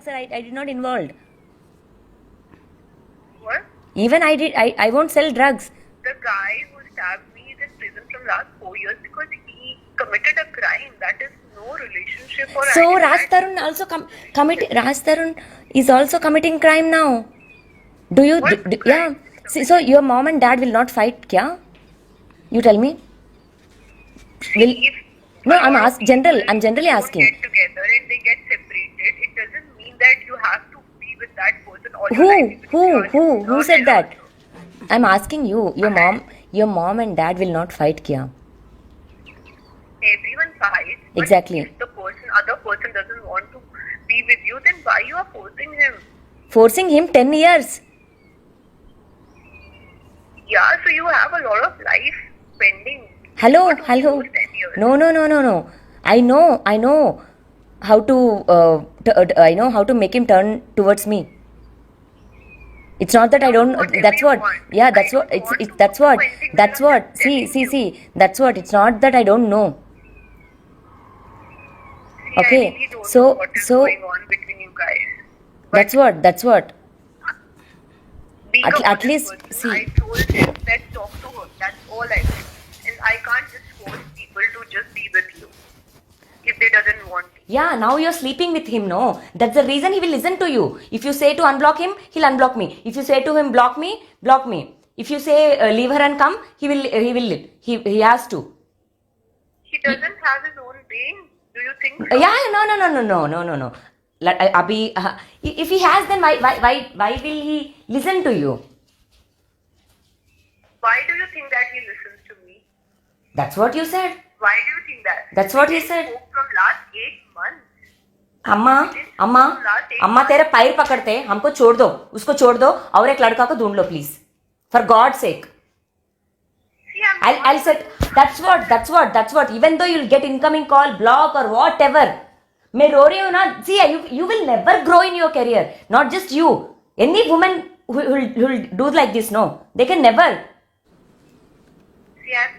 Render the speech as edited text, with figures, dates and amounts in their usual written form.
drugs I did not involved. What? Even I won't sell drugs. The guy who stabbed me is in prison from last 4 years because he committed a crime. That is no relationship or So identity. Raj Tarun also Raj Tarun is also committing crime now. Do you What do, crime yeah? is See, so your mom and dad will not fight, kya? You tell me. Will See, if no? a lot of people I'm generally don't asking. get together and they get separated, it doesn't mean that you have to be with that person all your Who life. Even if you are who your said mother that? also. I'm asking you. Your mom and dad will not fight, kya? Everyone fights. But Exactly. if the other person doesn't want to be with you, then why you are forcing him? Forcing him 10 years. Yeah, so you have a lot of life pending. Hello, Not only hello. those 10 years. No. I know how to. I know how to make him turn towards me. It's not that I don't. Whatever That's you what. want. Yeah, I that's what. don't want It's to that's do what. anything with That's you, I'm what. just telling you. See. That's what. It's not that I don't know. See, Okay, I really don't so- know what is so- going on between you guys. That's what. Being At- a at honest least, person, see. I told him, let's talk to her. That's all I did. And I can't just force people to just be with you if they doesn't want to. Yeah, now you're sleeping with him, no? That's the reason he will listen to you. If you say to unblock him, he'll unblock me. If you say to him, block me, block me. If you say leave her and come, he has to. He doesn't have his own brain. Do you think so? Yeah, no. Abhi, if he has, then why will he listen to you? Why do you think that he listens to me? That's what you said. Why do you think that? That's what he We said. spoke from last 8 months. अम्मा तेरे पैर पकड़ते हैं, हमको छोड़ दो, उसको छोड़ दो और एक लड़का को ढूंढ लो please, for God sake. See, I'm I'll set. That's what. Even though you'll get incoming call, block or whatever. मैं रो रही हूँ ना. See, you will never grow in your career. Not just you. Any woman who'll do like this, no, they can never. See, I have